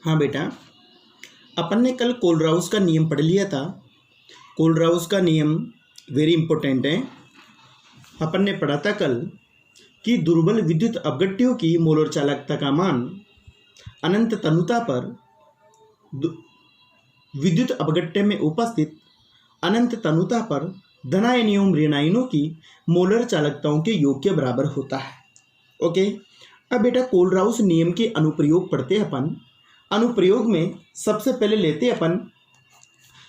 हाँ बेटा, अपन ने कल कोलराउस का नियम पढ़ लिया था। कोलराउस का नियम वेरी इंपॉर्टेंट है। अपन ने पढ़ा था कल कि दुर्बल विद्युत अपघट्यों की मोलर चालकता का मान अनंत तनुता पर विद्युत अपघट्य में उपस्थित अनंत तनुता पर धनायनियों ऋणायनों की मोलर चालकताओं के योग के बराबर होता है। ओके, अब बेटा कोलराउस नियम के अनुप्रयोग पढ़ते हैं अपन। अनुप्रयोग में सबसे पहले लेते अपन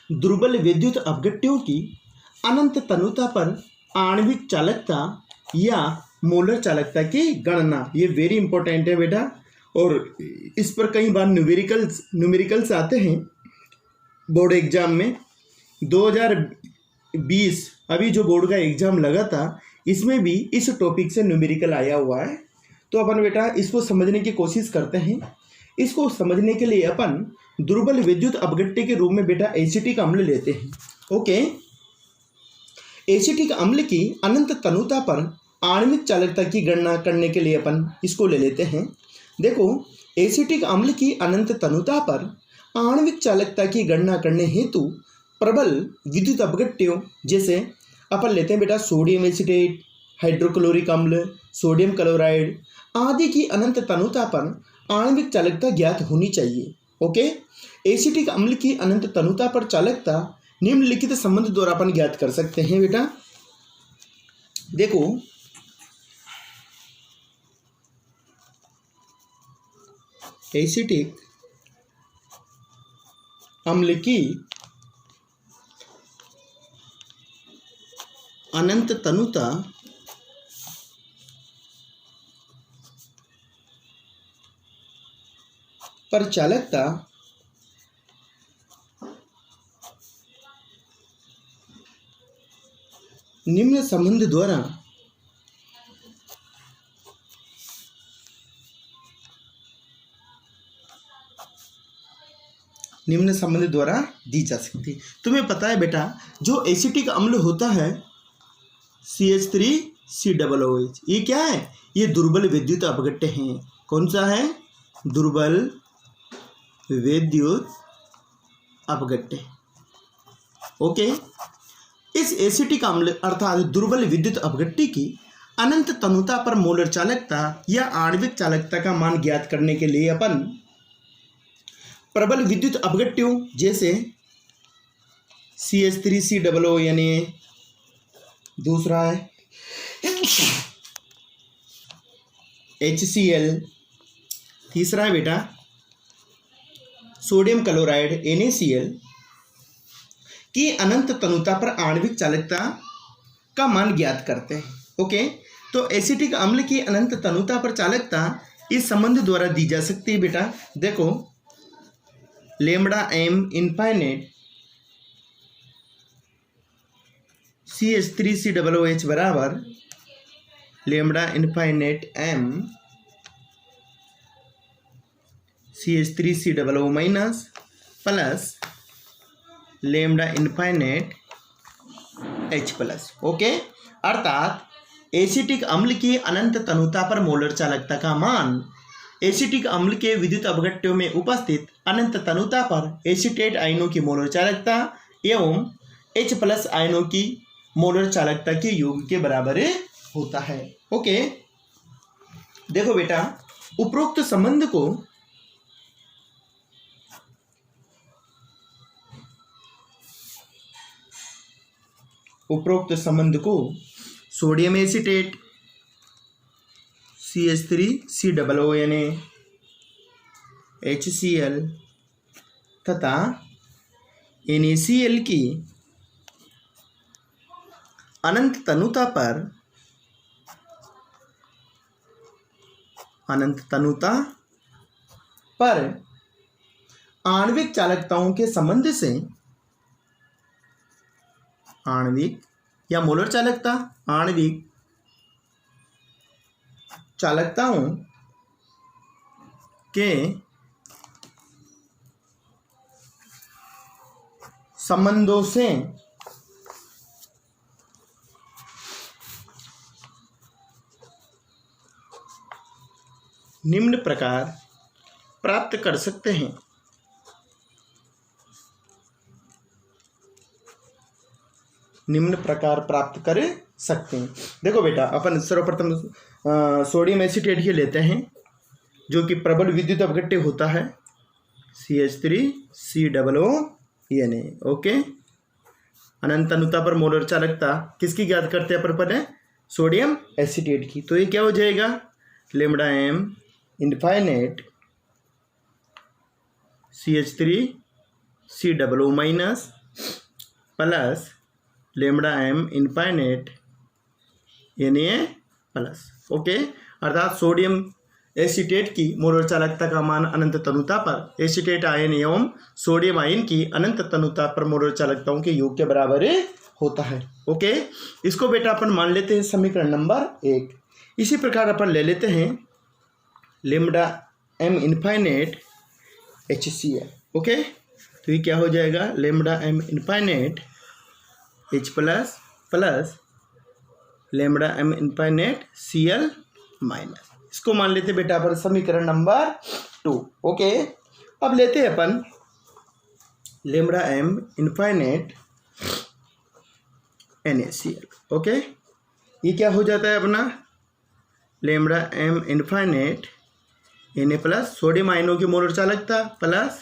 दुर्बल विद्युत अपघट्यों की अनंत तनुता पर आणविक चालकता या मोलर चालकता की गणना। ये वेरी इंपॉर्टेंट है बेटा, और इस पर कई बार न्यूमेरिकल्स आते हैं बोर्ड एग्जाम में। 2020 अभी जो बोर्ड का एग्जाम लगा था, इसमें भी इस टॉपिक से न्यूमेरिकल आया हुआ है। तो अपन बेटा इसको समझने की कोशिश करते हैं। इसको समझने के लिए अपन दुर्बल विद्युत अपघट्य के रूप में बेटा एसिटिक अम्ल लेते हैं। ओके, एसिटिक अम्ल की अनंत तनुता पर आणविक चालकता की गणना करने के लिए अपन इसको ले लेते हैं। देखो, एसिटिक अम्ल की अनंत तनुता पर आणविक चालकता की गणना करने हेतु प्रबल विद्युत अपघट्यों जैसे अपन लेते हैं बेटा सोडियम एसिटेट, हाइड्रोक्लोरिक अम्ल, सोडियम क्लोराइड आदि की अनंत तनुता पर आणविक चालकता ज्ञात होनी चाहिए। ओके, एसिटिक अम्ल की अनंत तनुता पर चालकता निम्नलिखित संबंध द्वारा अपन ज्ञात कर सकते हैं बेटा। देखो, एसिटिक अम्ल की अनंत तनुता पर चालकता निम्न संबंध द्वारा दी जा सकती है। तुम्हें पता है बेटा, जो एसिटिक अम्ल होता है CH3COOH, ये क्या है? ये दुर्बल विद्युत अपघट्य है। कौन सा है? दुर्बल विद्युत अपघट्य। ओके, इस एसिटिक अम्ल अर्थात दुर्बल विद्युत अपघट्य की अनंत तनुता पर मोलर चालकता या आणविक चालकता का मान ज्ञात करने के लिए अपन प्रबल विद्युत अपघट्यों जैसे CH3COO यानी दूसरा है HCl, तीसरा है बेटा सोडियम क्लोराइड NaCl की अनंत तनुता पर आणविक चालकता का मान ज्ञात करते हैं। ओके, तो एसिटिक अम्ल की अनंत तनुता पर चालकता इस संबंध द्वारा दी जा सकती है बेटा। देखो, लैम्ब्डा m इनफाइनाइट CH3COOH बराबर lambda infinite m CH3COO minus plus lambda infinite H plus. Okay, अर्थात एसिटिक अम्ल की अनंत तनुता पर मोलर चालकता का मान एसिटिक अम्ल के विद्युत अपघट्यों में उपस्थित अनंत तनुता पर एसिटेट आयनों की मोलर चालकता एवं H प्लस आयनों की मोलर चालकता के योग के बराबर होता है। ओके, देखो बेटा, उपरोक्त संबंध को सोडियम एसिटेट CH3COO यानी HCl तथा NaCl की अनंत तनुता पर आणविक चालकताओं के संबंध से आणविक या मोलर चालकता आणविक चालकताओं के संबंधों से निम्न प्रकार प्राप्त कर सकते हैं। निम्न प्रकार प्राप्त कर सकते हैं। देखो बेटा, अपन सर्वप्रथम सोडियम एसीटेट ही लेते हैं, जो कि प्रबल विद्युत अपघट्य होता है, CH3COO ओके। अनंत अनुता पर मोलर चालकता किसकी ज्ञात करते हैं अपन पहले? सोडियम एसीटेट की। तो ये क्या हो जाएगा? Lambda M infinite CH3COO minus plus lambda M infinite Na plus okay. अर्थात सोडियम एसीटेट की मोलर चालकता का मान अनंत तनुता पर एसीटेट आयन एवं सोडियम आयन की अनंत तनुता पर मोलर चालकताओं के योग के बराबर होता है। ओके, इसको बेटा अपन मान लेते हैं समीकरण नंबर 1। इसी प्रकार अपन ले लेते हैं lambda M infinite HCl okay. तो ये क्या हो जाएगा? Lambda M infinite H plus plus lambda M infinite Cl minus. इसको मान लेते बेटा अपन समीकरण नंबर 2 ओके। अब लेते हैं अपन lambda M infinite NaCl okay. ये क्या हो जाता है अपना? Lambda M infinite Na plus sodium आयनों की मोलर चालकता plus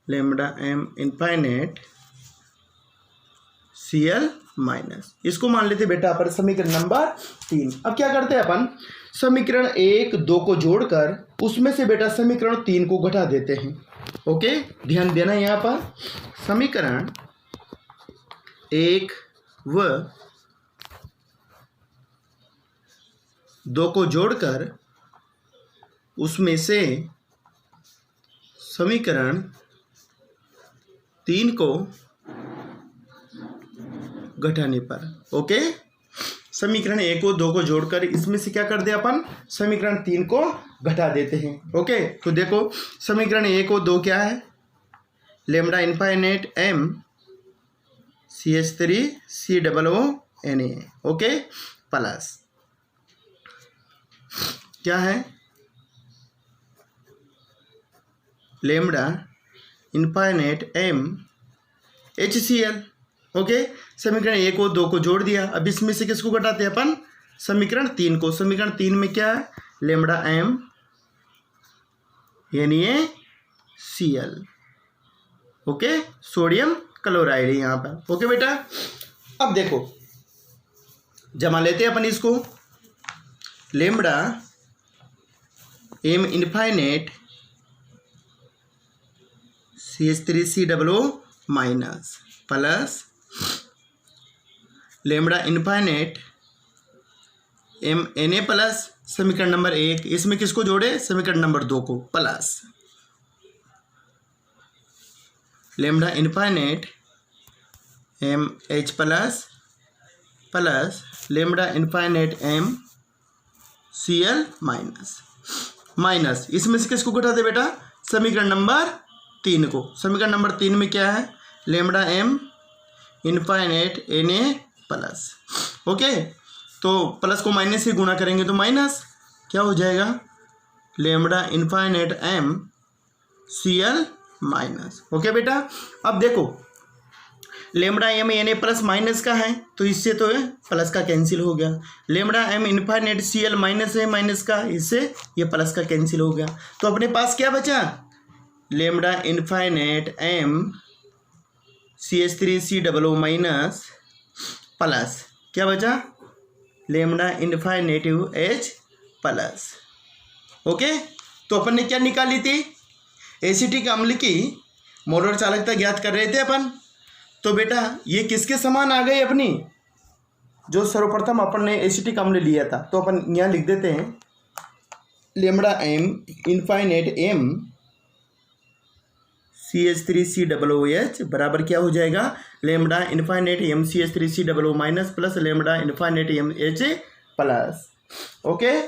lambda M infinite Cl minus. इसको मान लेते बेटा अपन समीकरण नंबर 3। अब क्या करते हैं अपन? समीकरण 1, 2 को जोड़कर उसमें से बेटा समीकरण 3 को घटा देते हैं। ओके, ध्यान देना यहाँ पर समीकरण 1 व 2 को जोड़कर उसमें से समीकरण 3 को घटाने पर ओके। समीकरण 1 और 2 को जोड़कर इसमें से क्या कर दे अपन? समीकरण 3 को घटा देते हैं। ओके, तो देखो समीकरण 1 और 2 क्या है? Lambda infinite M CH3COO Na okay plus क्या है? Lambda infinite M HCl okay. समीकरण 1 और 2 को जोड़ दिया। अब इसमें से किसको घटाते हैं अपन? समीकरण 3 को। समीकरण 3 में क्या है? Lambda M NaCl okay, sodium chloride है यहाँ पर ओके बेटा। अब देखो जमा लेते हैं अपन इसको। Lambda M infinite CH3COO minus plus lambda infinite M Na plus समीकरण नंबर 1, इसमें किसको जोड़े? समीकरण नंबर 2 को plus lambda infinite M H plus plus lambda infinite M Cl minus minus. इसमें से किसको घटाते बेटा? समीकरण नंबर 3 को। समीकरण नंबर 3 में क्या है? Lambda M infinite Na plus okay. तो प्लस को माइनस से गुणा करेंगे तो माइनस क्या हो जाएगा? Lambda infinite M Cl minus okay बेटा। अब देखो lambda M Na plus minus का है तो इससे तो प्लस का कैंसिल हो गया। Lambda M infinite Cl minus है माइनस का, इससे ये प्लस का कैंसिल हो गया। तो अपने पास क्या बचा? Lambda infinite M CH3COO minus plus क्या बचा? Lambda infinitive H plus okay. तो अपन ने क्या निकाली थी? एसिटिक अम्ल की मोलर चालकता ज्ञात कर रहे थे अपन। तो बेटा ये किसके समान आ गई अपनी? जो सर्वप्रथम अपन ने एसिटिक अम्ल लिया था। तो अपन यहाँ लिख देते हैं lambda M infinite M CH3COOH बराबर क्या हो जाएगा? Lambda infinite M CH3COO minus plus lambda infinite M H plus okay.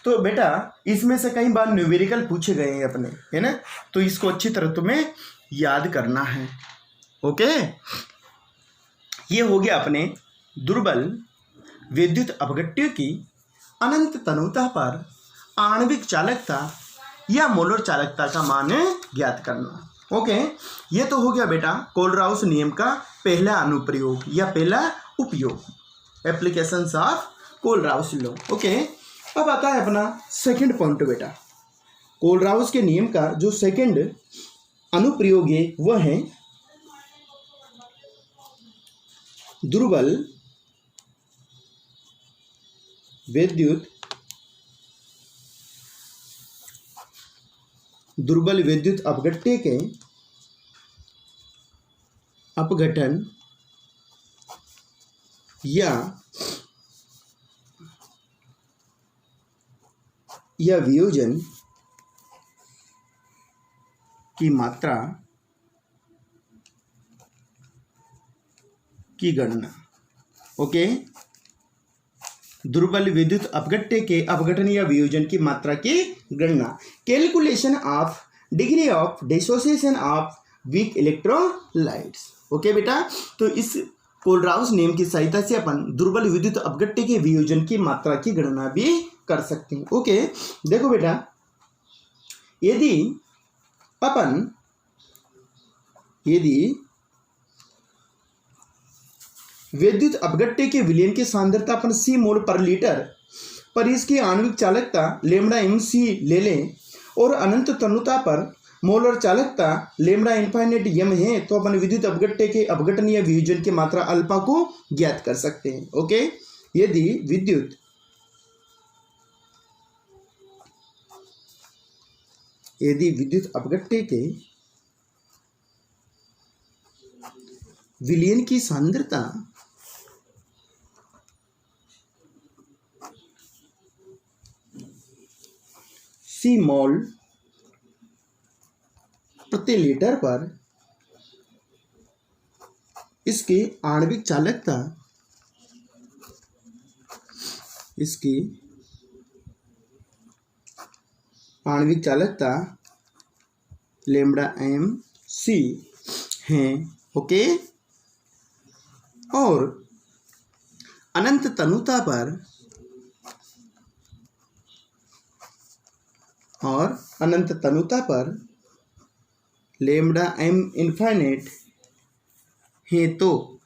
तो बेटा इसमें से कई बार न्यूमेरिकल पूछे गए हैं अपने, है ना? तो इसको अच्छी तरह तुम्हें याद करना है ओके। ये हो गया अपने दुर्बल विद्युत अपघट्य की अनंत तनुता पर आणविक चालकता या मोलर चालकता का मान ज्ञात करना। ओके, ये तो हो गया बेटा कोलराउस नियम का पहला अनुप्रयोग या पहला उपयोग, applications of Kohlrausch law. Okay, अब आता है अपना सेकंड पॉइंट बेटा। कोलराउस के नियम का जो सेकंड अनुप्रयोग है वह है दुर्बल विद्युत अपघट्य के अपघटन या वियोजन की मात्रा की गणना। ओके, दुर्बल विद्युत अपघट्य के अपघटन या वियोजन की मात्रा की गणना, calculation of degree of dissociation of weak electrolytes. Okay बेटा, तो इस कोलराउस नियम की सहायता से अपन दुर्बल विद्युत अपघट्य के वियोजन की मात्रा की गणना भी कर सकते हैं। ओके, देखो बेटा, यदि विद्युत अपघट्य के विलयन की सांद्रता अपन सी मोल पर लीटर पर इसकी आणविक चालकता लेमड़ा एम सी ले लें और अनंत तनुता पर मोलर चालकता लेमड़ा इनफाइनाइट यम है, तो अपन विद्युत अपघट्य के अपघटन या वियोजन की मात्रा अल्फा को ज्ञात कर सकते हैं। ओके, यदि विद्युत अपघट्य के विलयन की सांद्रता सी मोल प्रति लीटर पर इसकी आणविक चालकता लेमड़ा एम सी है। ओके, और अनंत तनुता पर लेमड़ा एम इनफाइनाइट है, तो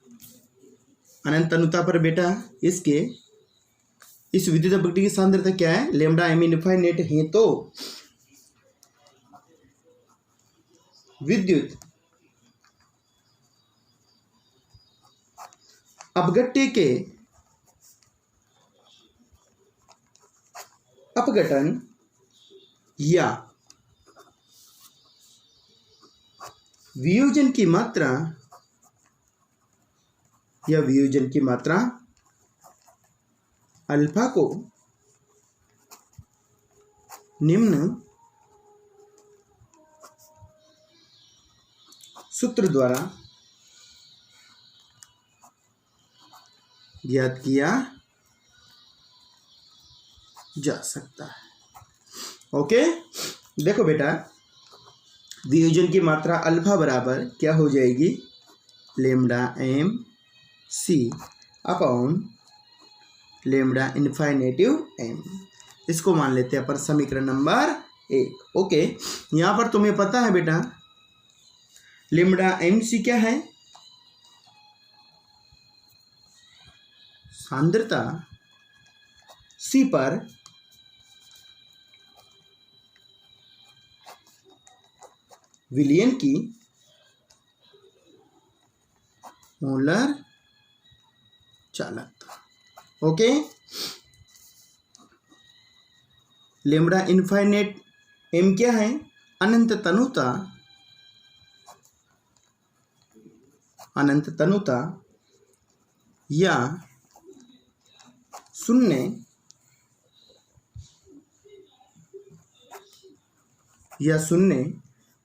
अनंत तनुता पर बेटा इस विद्युत अपघट्य की सांद्रता क्या है, लेमड़ा एम इनफाइनाइट है, तो विद्युत अपघट्य के अपघटन या वियोजन की मात्रा अल्फा को निम्न सूत्र द्वारा ज्ञात किया जा सकता है। ओके, देखो बेटा, वियोजन की मात्रा अल्फा बराबर क्या हो जाएगी, lambda M C upon lambda infinitive M. इसको मान लेते हैं पर समीकरण नंबर 1। ओके, यहाँ पर तुम्हें पता है बेटा लेमड़ा एम सी क्या है, सांद्रता सी पर विलयन की मोलर चालकता। ओके, लेमड़ा इनफाइनाइट एम क्या है, अनंत तनुता या शून्य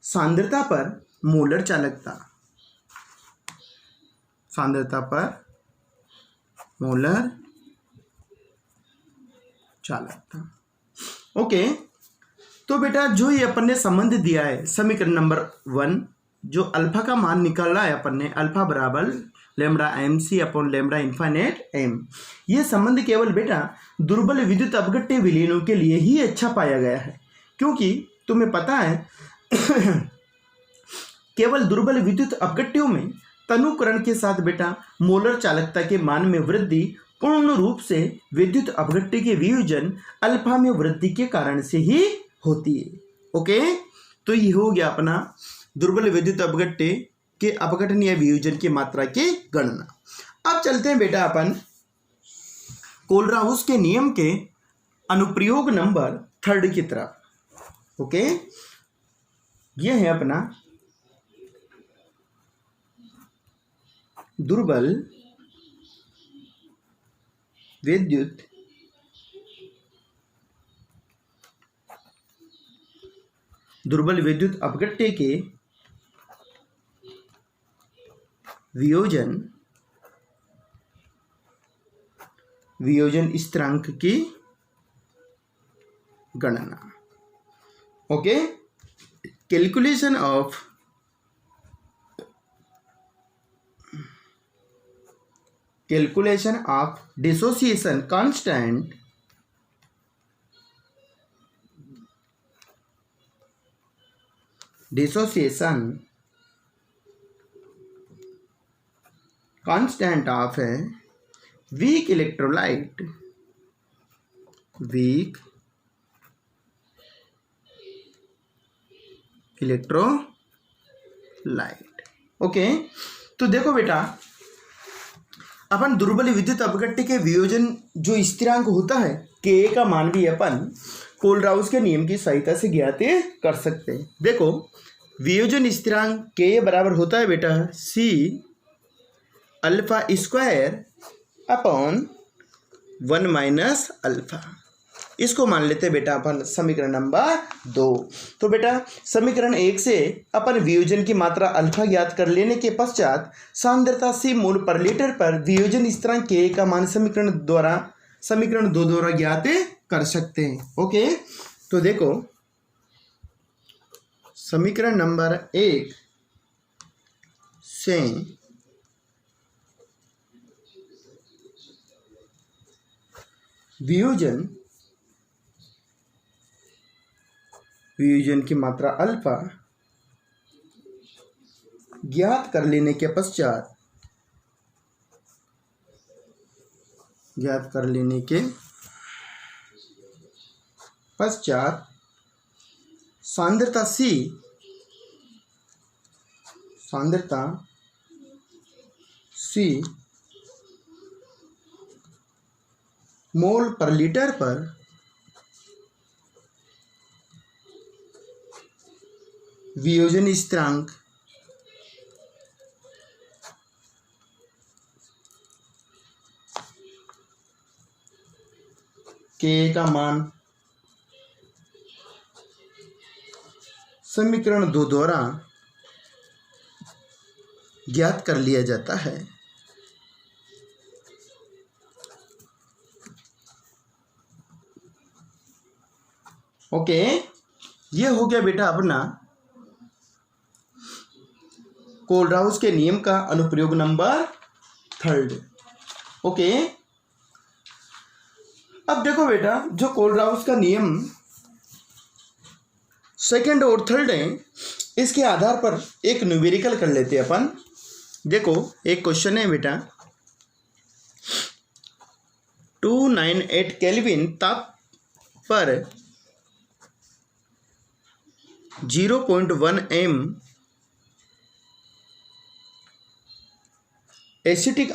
सांद्रता पर मोलर चालकता, ओके, तो बेटा जो ये अपन ने संबंध दिया है समीकरण नंबर 1, जो अल्फा का मान निकाला है अपन ने, अल्फा बराबर lambda M C upon lambda infinite M. यह संबंध केवल बेटा दुर्बल विद्युत अपघट्य विलीनों के लिए ही अच्छा पाया गया है, क्योंकि तुम्हें पता है केवल दुर्बल विद्युत अपघट्यों में तनुकरण के साथ बेटा मोलर चालकता के मान में वृद्धि पूर्ण रूप से विद्युत अपघट्य के वियोजन अल्फा में वृद्धि के कारण से ही होती है। ओके, तो ये हो गया अपना दुर्बल विद्युत अपघट्य के अपघटन या वियोजन की मात्रा की गणना। अब चलते हैं बेटा अपन कोलराउस के नियम के अनुप्रयोग नंबर 3 की तरफ। ओके, यह है अपना दुर्बल विद्युत अपघट्य के वियोजन स्थिरांक की गणना। Okay, calculation of dissociation constant of a weak electrolyte okay, तो देखो बेटा अपन दुर्बल विद्युत अपघट्य के वियोजन जो स्थिरांक होता है के का मान भी अपन कोलराउस के नियम की सहायता से ज्ञात कर सकते हैं। देखो वियोजन स्थिरांक के बराबर होता है बेटा C alpha square upon 1 minus alpha. इसको मान लेते हैं बेटा अपन समीकरण नंबर 2। तो बेटा समीकरण 1 से अपन वियोजन की मात्रा अल्फा ज्ञात कर लेने के पश्चात सांद्रता सी मोल पर लीटर पर वियोजन स्थिरांक के का मान समीकरण 2 द्वारा ज्ञात कर सकते हैं। ओके, तो देखो समीकरण नंबर 1 से वियोजन की मात्रा अल्फा ज्ञात कर लेने के पश्चात सांद्रता सी मोल पर लीटर पर वियोजन स्थिरांक के का मान समीकरण 2 द्वारा ज्ञात कर लिया जाता है। ओके, ये हो गया बेटा अपना कोलराउस के नियम का अनुप्रयोग नंबर 3। ओके, अब देखो बेटा जो कोलराउस का नियम 2 और 3 है, इसके आधार पर एक न्यूमेरिकल कर लेते हैं अपन। देखो एक क्वेश्चन है बेटा 298 केल्विन ताप पर 0.1 m एसिटिक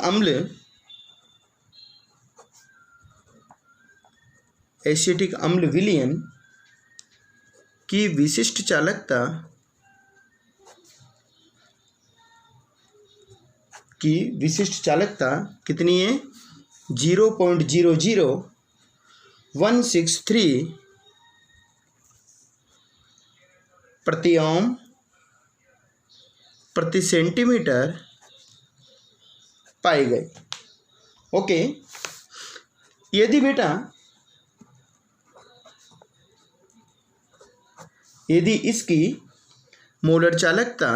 अम्ल विलयन की विशिष्ट चालकता कितनी है 0.00163 प्रति ओम प्रति सेंटीमीटर पाई गई। ओके, यदि इसकी मोलर चालकता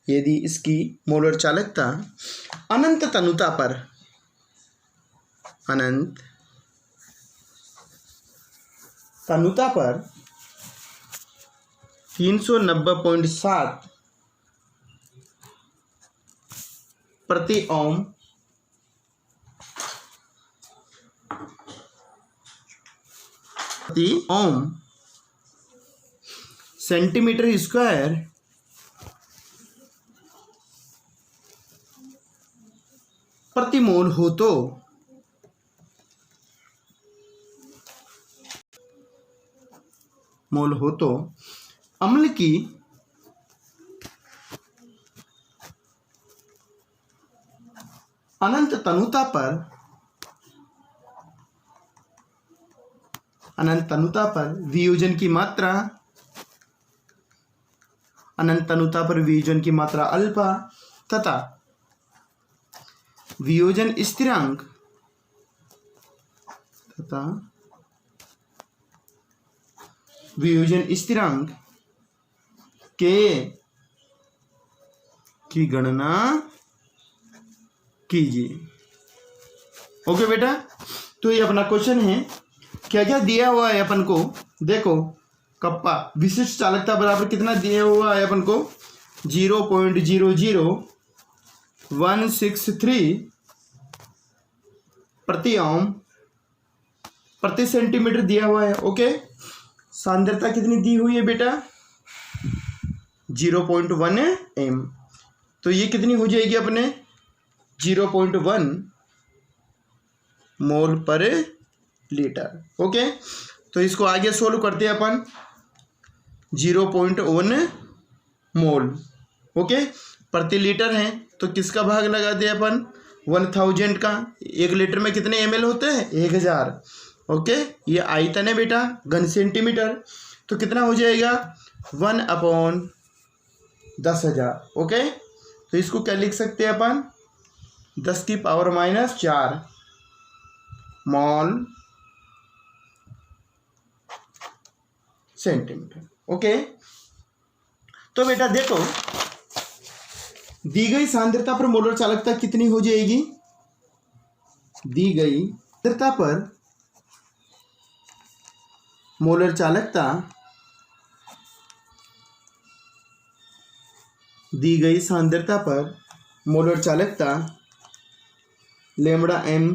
यदि इसकी मोलर चालकता अनंत तनुता पर 390.7 प्रति ओम सेंटीमीटर स्क्वायर प्रति मोल हो तो अम्ल की अनंत तनुता पर वियोजन की मात्रा अल्फा तथा वियोजन स्थिरांक के की गणना कीजिए। ओके बेटा, तो ये अपना क्वेश्चन है। क्या क्या दिया हुआ है अपन को, देखो कप्पा विशिष्ट चालकता बराबर कितना दिया हुआ है अपन को 0.00163 प्रति ओम प्रति सेंटीमीटर दिया हुआ है। ओके, सांद्रता कितनी दी हुई है बेटा 0.1 m, तो ये कितनी हो जाएगी अपने 0.1 मोल पर लीटर। ओके, तो इसको आगे सोल्व करते हैं अपन 0.1 मोल ओके प्रति लीटर है, तो किसका भाग लगा दिया अपन 1000 का। 1 लीटर में कितने ml होते हैं 1000। ओके, ये आयतन है बेटा घन सेंटीमीटर, तो कितना हो जाएगा 1/10,000। ओके, तो इसको क्या लिख सकते हैं अपन 10⁻⁴ मॉल सेंटीमीटर। ओके, तो बेटा देखो दी गई सांद्रता पर मोलर चालकता कितनी हो जाएगी, दी गई सांद्रता पर मोलर चालकता लेमड़ा एम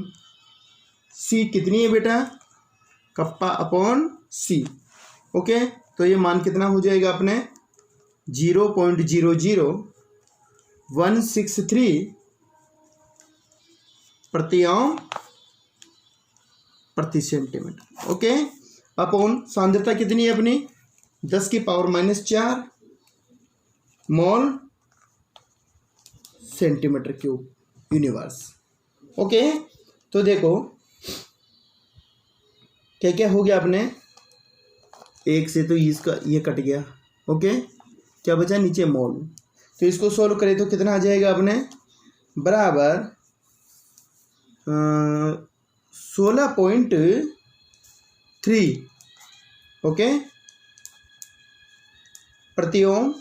सी कितनी है बेटा कप्पा अपॉन सी। ओके, तो ये मान कितना हो जाएगा अपने 0.00163 प्रति ओम प्रति सेंटीमीटर। ओके, अपॉन सांद्रता कितनी है अपनी 10⁻⁴ मोल सेंटीमीटर क्यूब यूनिवर्स। ओके, तो देखो क्या क्या हो गया अपने, एक से तो इसका ये कट गया। ओके, क्या बचा नीचे मोल, तो इसको सोल्व करें तो कितना आ जाएगा अपने बराबर 16.3 ओके प्रति ओम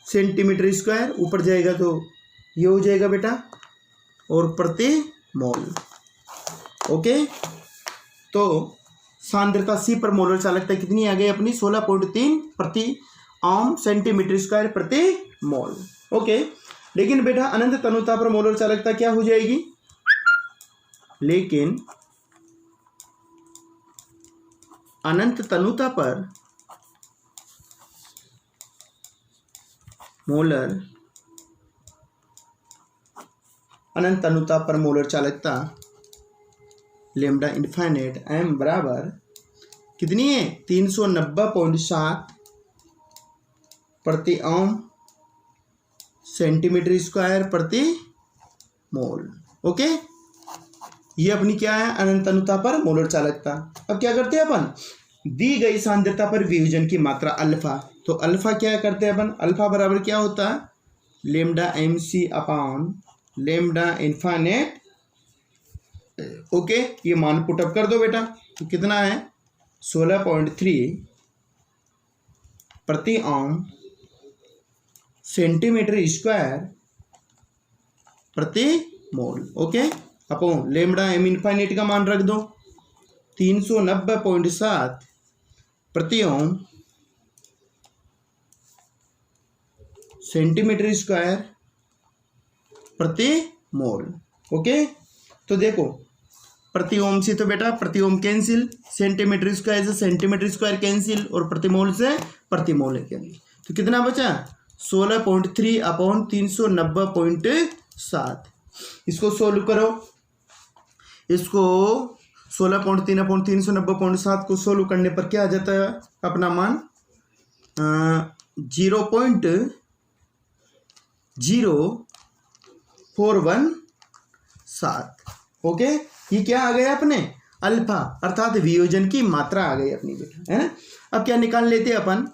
सेंटीमीटर स्क्वायर, ऊपर जाएगा तो ये हो जाएगा बेटा, और प्रति मोल। ओके, तो सांद्रता सी पर मोलर चालकता कितनी आ गई अपनी 16.3 प्रति ओम सेंटीमीटर स्क्वायर प्रति मोल। ओके, लेकिन बेटा अनंत तनुता पर मोलर चालकता क्या हो जाएगी, लेकिन अनंत तनुता पर मोलर चालकता लेमडा इनफाइनाइट एम बराबर कितनी है 390.7 प्रति ओम सेंटीमीटर स्क्वायर प्रति मोल। ओके, ये अपनी क्या है अनंत तनुता पर मोलर चालकता। अब क्या करते हैं अपन, दी गई सांद्रता पर वियोजन की मात्रा अल्फा, तो अल्फा क्या करते हैं अपन, अल्फा बराबर क्या होता है lambda M C upon lambda infinite. Okay, ये मान पुटअप कर दो बेटा, तो कितना है 16.3 प्रति ओम सेंटीमीटर स्क्वायर प्रति मोल। Okay, upon lambda M infinite का मान रख दो 390.7 प्रति ओम सेंटीमीटर स्क्वायर प्रति मोल। ओके, तो देखो प्रति ओम से तो बेटा प्रति ओम कैंसिल, सेंटीमीटर स्क्वायर से सेंटीमीटर स्क्वायर कैंसिल और प्रति मोल से प्रति मोल है कैंसिल, तो कितना बचा 16.3 अपॉन 390.7। इसको सोल्व करो, इसको 16.3 अपॉन 390.7 को सोल्व करने पर क्या आ जाता है अपना मान 0.0417। ओके, ये क्या आ गया अपने अल्फा अर्थात वियोजन की मात्रा आ गई अपनी बेटा, है ना। अब क्या निकाल लेते हैं अपन,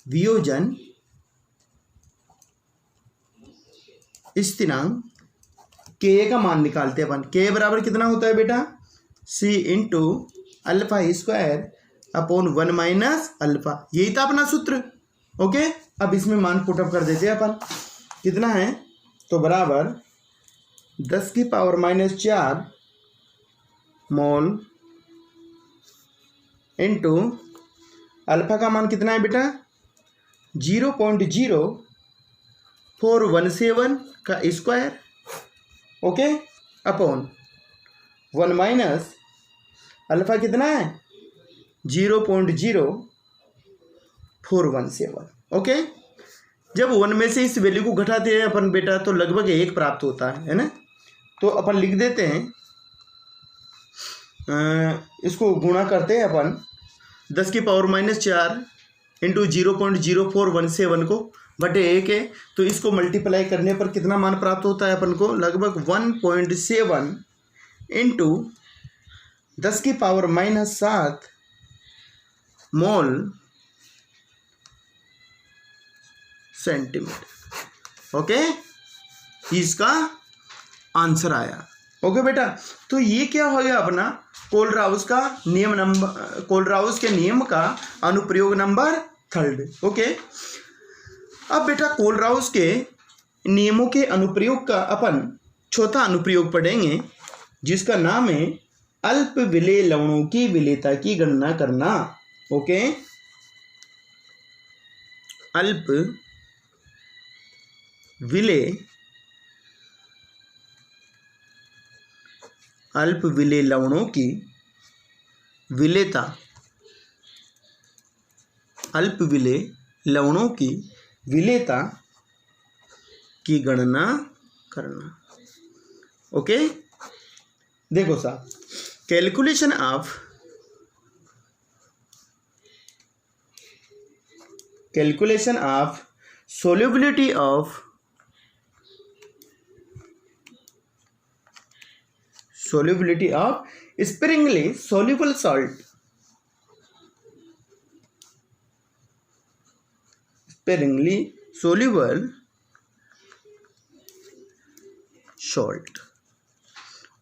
वियोजन स्थिरांक के का मान निकालते हैं अपन। के बराबर कितना होता है बेटा c into alpha square upon 1 minus alpha, यही था अपना सूत्र। ओके, अब इसमें मान पुटअप कर देते हैं अपन, कितना है तो बराबर 10 की पावर -4 मोल इंटू अल्फा का मान कितना है बेटा 0.0417 का square. Okay, upon 1 minus alpha कितना है 0.0417। ओके, जब 1 में से इस वैल्यू को घटाते हैं अपन बेटा तो लगभग 1 प्राप्त होता है ना। तो अपन लिख देते हैं, इसको गुणा करते हैं अपन 10 की पावर -4 इंटू 0.0417 को बटे 1 है, तो इसको मल्टीप्लाई करने पर कितना मान प्राप्त होता है अपन को लगभग 1.7 इंटू 10 की पावर -7 मोल सेंटीमीटर। ओके, इसका आंसर आया। ओके बेटा, तो ये क्या हो गया अपना कोलराउस का नियम नंबर, कोलराउस के नियम का अनुप्रयोग नंबर 3। ओके, अब बेटा कोलराउस के नियमों के अनुप्रयोग का अपन चौथा अनुप्रयोग पढ़ेंगे, जिसका नाम है अल्प विलेय लवणों की विलेयता की गणना करना। ओके, अल्प विलेय लवणों की विलेयता, अल्प विलेय लवणों की विलेयता की गणना करना। ओके, देखो साहब, calculation of solubility of sparingly soluble salt, sparingly soluble salt।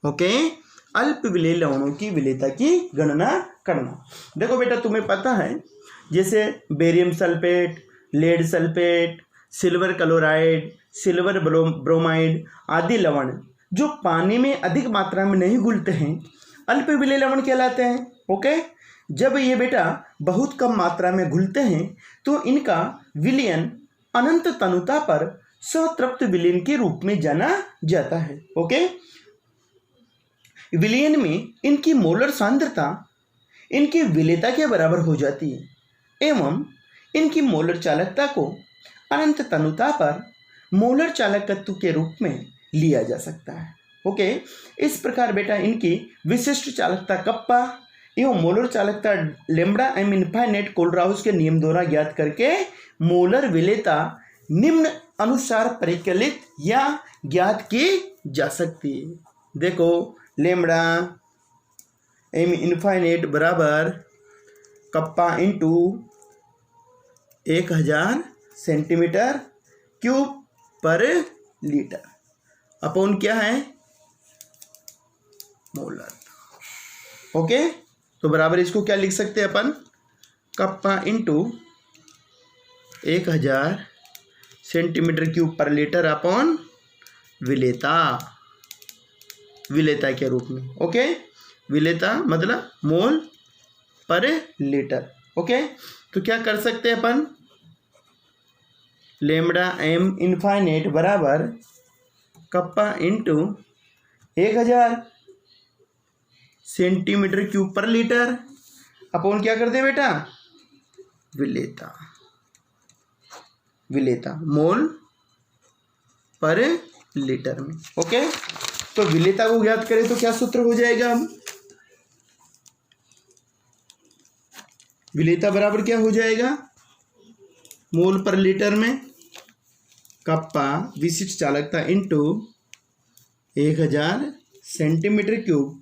Okay, अल्प विलेय लवणों की विलेयता की गणना करना। देखो बेटा, तुम्हें पता है जैसे barium sulphate, lead sulphate, silver chloride, silver bromide आदि लवण जो पानी में अधिक मात्रा में नहीं घुलते हैं अल्प विलेय लवण कहलाते हैं। ओके, जब ये बेटा बहुत कम मात्रा में घुलते हैं तो इनका विलयन अनंत तनुता पर सतृप्त विलयन के रूप में जाना जाता है। ओके, विलयन में इनकी मोलर सांद्रता इनकी विलेयता के बराबर हो जाती है एवं इनकी मोलर चालकता को अनंत तनुता पर मोलर चालकत्व के रूप में लिया जा सकता है। ओके, इस प्रकार बेटा इनकी विशिष्ट चालकता कप्पा एवं मोलर चालकता लेम्बडा एम इनफाइनाइट कोलराउस के नियम द्वारा ज्ञात करके मोलर विलेयता निम्न अनुसार परिकलित या ज्ञात की जा सकती है। देखो, लेम्बडा एम इनफाइनाइट बराबर kappa into 1000 centimetre cube per litre upon क्या है मोलर। ओके, तो बराबर इसको क्या लिख सकते हैं अपन kappa into 1000 centimetre cube per litre upon विलेयता, विलेयता के रूप में। ओके, विलेयता मतलब मोल पर लीटर। ओके, तो क्या कर सकते हैं अपन, लेमडा एम इनफाइनाइट बराबर kappa into 1000 centimetre cube per litre upon क्या कर दे बेटा, विलेयता, विलेयता मोल पर लीटर में। ओके, तो विलेयता को ज्ञात करें तो क्या सूत्र हो जाएगा, हम विलेयता बराबर क्या हो जाएगा, मोल पर लीटर में कप्पा विशिष्ट चालकता into 1000 centimetre cube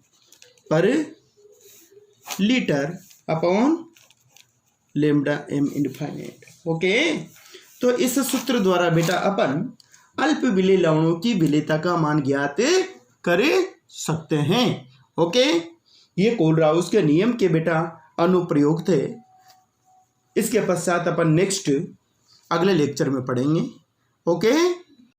per litre upon lambda M infinite. Okay, तो इस सूत्र द्वारा बेटा अपन अल्प विलेय लवणों की विलेयता का मान ज्ञात कर सकते हैं। ओके, ये कोलराउस के नियम के बेटा अनुप्रयोग थे। इसके पश्चात अपन नेक्स्ट अगले लेक्चर में पढ़ेंगे। ओके।